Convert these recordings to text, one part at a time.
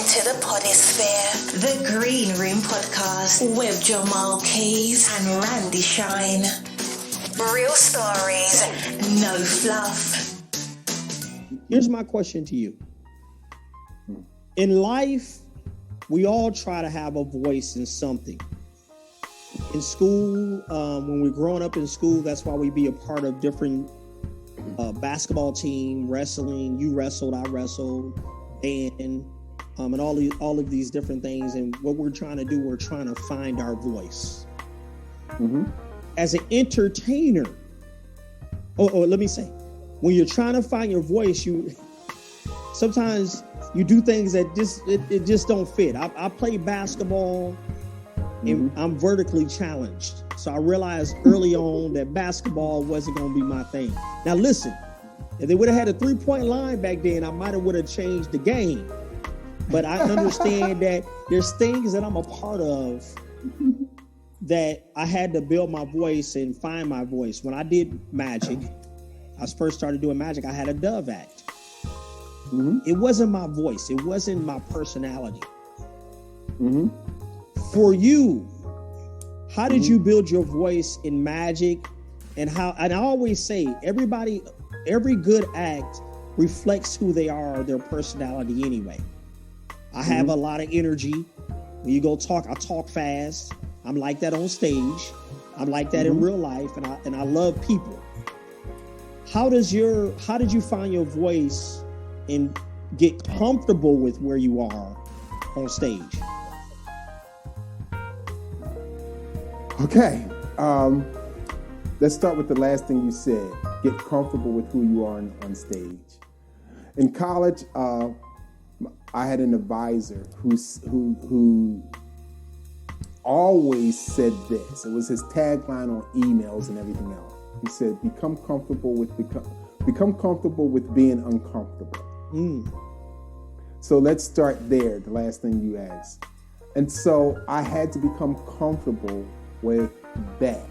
into the Podisphere, the Green Room Podcast with Jamal Keys and Randy Shine. Real stories, no fluff. Here's my question to you. In life, we all try to have a voice in something. In school, when we're growing up in school, that's why we be a part of different basketball team, wrestling. You wrestled, I wrestled, and all of these different things. And what we're trying to do, we're trying to find our voice. Mm-hmm. As an entertainer, let me say, when you're trying to find your voice, sometimes you do things that just don't fit. I play basketball, and I'm vertically challenged. So I realized early on that basketball wasn't going to be my thing. Now listen, if they would have had a 3-point line back then, I might have would have changed the game. But I understand that there's things that I'm a part of that I had to build my voice and find my voice. When I did magic, I first started doing magic, I had a dove act. Mm-hmm. It wasn't my voice. It wasn't my personality. Mm-hmm. For you, how did you build your voice in magic? And I always say, every good act reflects who they are, their personality anyway. I have a lot of energy. When you go talk, I talk fast. I'm like that on stage. I'm like that in real life, and I love people. How did you find your voice and get comfortable with where you are on stage? Okay. Let's start with the last thing you said. Get comfortable with who you are on stage. In college, I had an advisor who always said this. It was his tagline on emails and everything else. He said, become comfortable with being uncomfortable. So let's start there, the last thing you asked. And so I had to become comfortable with that.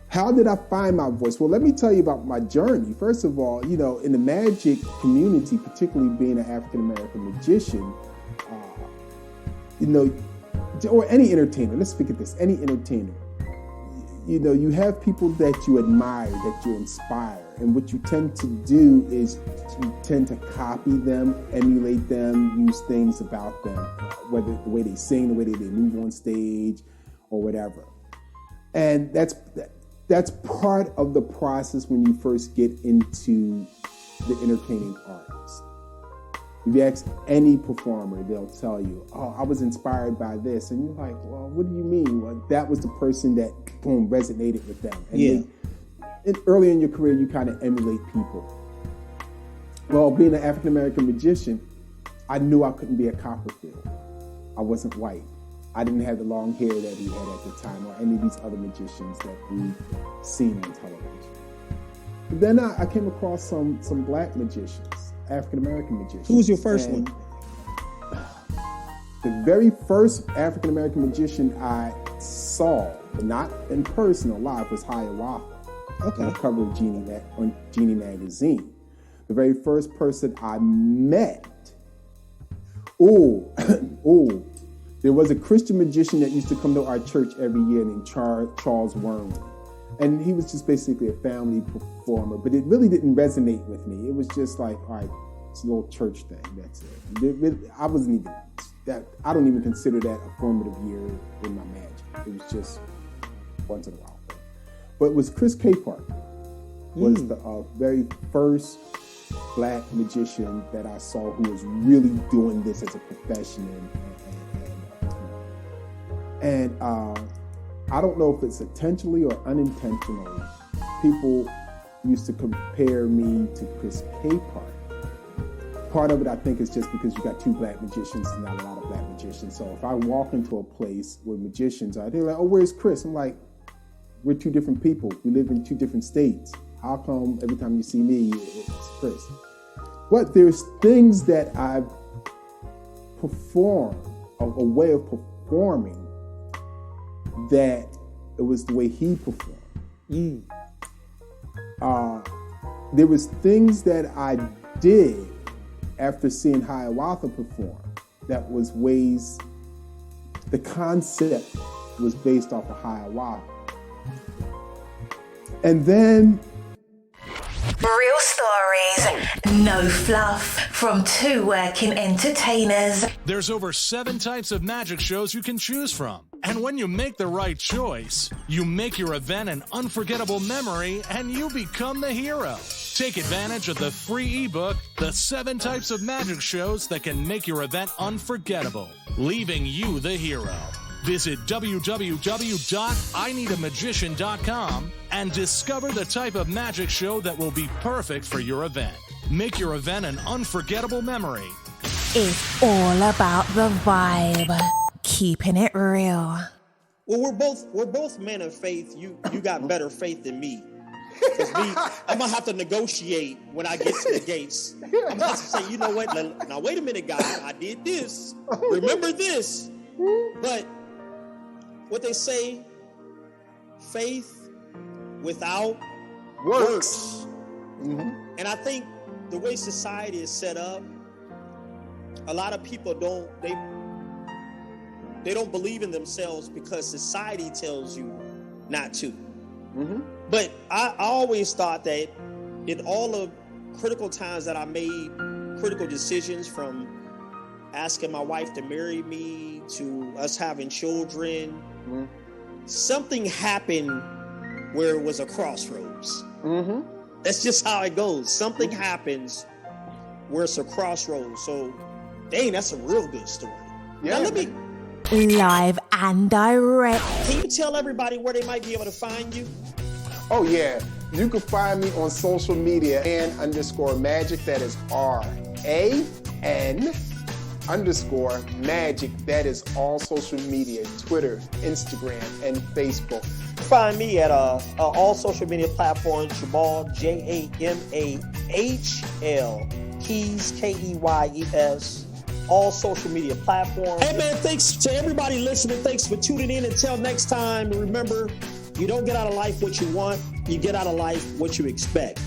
How did I find my voice? Well, let me tell you about my journey. First of all, in the magic community, particularly being an African-American magician, or any entertainer, let's speak at this, any entertainer, you have people that you admire, that you inspire. And what you tend to do is you tend to copy them, emulate them, use things about them, whether the way they sing, the way they move on stage, or whatever. And that's part of the process when you first get into the entertaining arts. If you ask any performer, they'll tell you, oh, I was inspired by this. And you're like, well, what do you mean? Well, that was the person that, boom, resonated with them. And early in your career, you kind of emulate people. Well, being an African-American magician, I knew I couldn't be a Copperfield. I wasn't white. I didn't have the long hair that he had at the time, or any of these other magicians that we've seen on television. But then I came across some black magicians, African-American magicians. Who was your first one? The very first African-American magician I saw, but not in person or live, was Hiawatha. Okay. On the cover of Genie magazine. The very first person I met, there was a Christian magician that used to come to our church every year named Charles Wormley. And he was just basically a family performer, but it really didn't resonate with me. It was just like, all right, it's a little church thing, that's it. I don't even consider that a formative year in my magic. It was just once in a while thing. But it was Chris Capehart was the very first black magician that I saw who was really doing this as a profession. And I don't know if it's intentionally or unintentionally, people used to compare me to Chris Capehart. Part of it, I think, is just because you got two black magicians and not a lot of black magicians. So if I walk into a place where magicians are, they're like, oh, where's Chris? I'm like, we're two different people. We live in two different states. How come every time you see me, it's Chris? But there's things that I've performed, a way of performing, that it was the way he performed. There was things that I did after seeing Hiawatha perform, that was ways, the concept was based off of Hiawatha. And then Real stories, no fluff, from two working entertainers. There's over 7 types of magic shows you can choose from. And when you make the right choice, you make your event an unforgettable memory and you become the hero. Take advantage of the free ebook, The 7 Types of Magic Shows That Can Make Your Event Unforgettable, leaving you the hero. Visit www.ineedamagician.com and discover the type of magic show that will be perfect for your event. Make your event an unforgettable memory. It's all about the vibe, keeping it real. Well, we're both men of faith. You got better faith than me. Because I'm gonna have to negotiate when I get to the gates. I'm gonna have to say, you know what? Now wait a minute, guys. I did this. Remember this. But what they say, faith without works. Mm-hmm. And I think the way society is set up, a lot of people don't believe in themselves because society tells you not to. Mm-hmm. But I always thought that in all of critical times that I made critical decisions, from asking my wife to marry me to us having children, something happened where it was a crossroads. Mm-hmm. That's just how it goes. Something happens where it's a crossroads. So, dang, that's a real good story. Yeah. Now, Live and direct. Can you tell everybody where they might be able to find you? Oh yeah, you can find me on social media @RAN_magic. That is RAN_magic. That is all social media: Twitter, Instagram, and Facebook. Find me at all social media platforms. Jamahl, JAMAHL, Keys, KEYES. All social media platforms. Hey man, thanks to everybody listening. Thanks for tuning in. Until next time, remember, you don't get out of life what you want. You get out of life what you expect.